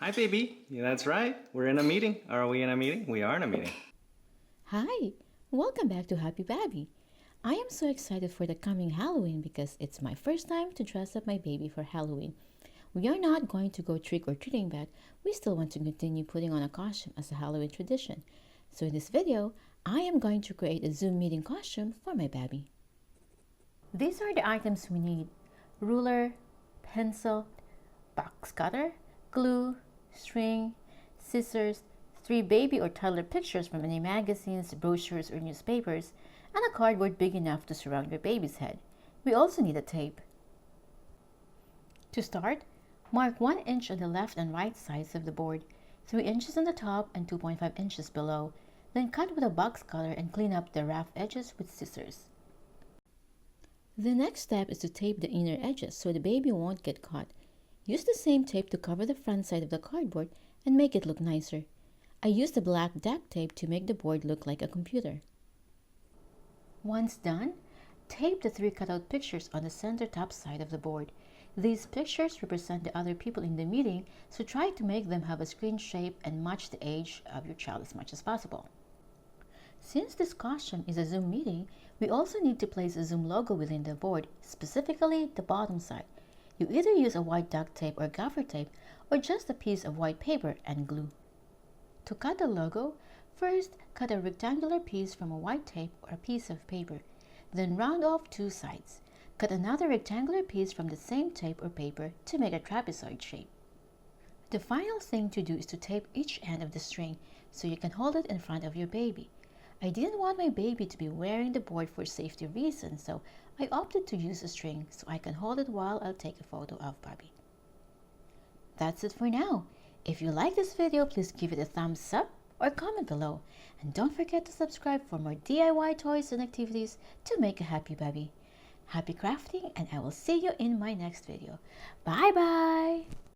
Hi, baby. Yeah, that's right. We're in a meeting. Are we in a meeting? We are in a meeting. Hi, welcome back to Happy Babby. I am so excited for the coming Halloween because it's my first time to dress up my baby for Halloween. We are not going to go trick or treating, but we still want to continue putting on a costume as a Halloween tradition. So in this video, I am going to create a Zoom meeting costume for my baby. These are the items we need: ruler, pencil, box cutter, glue, string, scissors, 3 baby or toddler pictures from any magazines, brochures, or newspapers, and a cardboard big enough to surround your baby's head. We also need a tape. To start, mark 1 inch on the left and right sides of the board, 3 inches on the top and 2.5 inches below. Then cut with a box cutter and clean up the rough edges with scissors. The next step is to tape the inner edges so the baby won't get caught. Use the same tape to cover the front side of the cardboard and make it look nicer. I used the black duct tape to make the board look like a computer. Once done, tape the 3 cutout pictures on the center top side of the board. These pictures represent the other people in the meeting, so try to make them have a screen shape and match the age of your child as much as possible. Since this costume is a Zoom meeting, we also need to place a Zoom logo within the board, specifically the bottom side. You either use a white duct tape or gaffer tape, or just a piece of white paper and glue. To cut the logo, first cut a rectangular piece from a white tape or a piece of paper, then round off 2 sides. Cut another rectangular piece from the same tape or paper to make a trapezoid shape. The final thing to do is to tape each end of the string so you can hold it in front of your baby. I didn't want my baby to be wearing the board for safety reasons, so I opted to use a string so I can hold it while I'll take a photo of Babby. That's it for now. If you like this video, please give it a thumbs up or comment below. And don't forget to subscribe for more DIY toys and activities to make a happy baby. Happy crafting, and I will see you in my next video. Bye bye!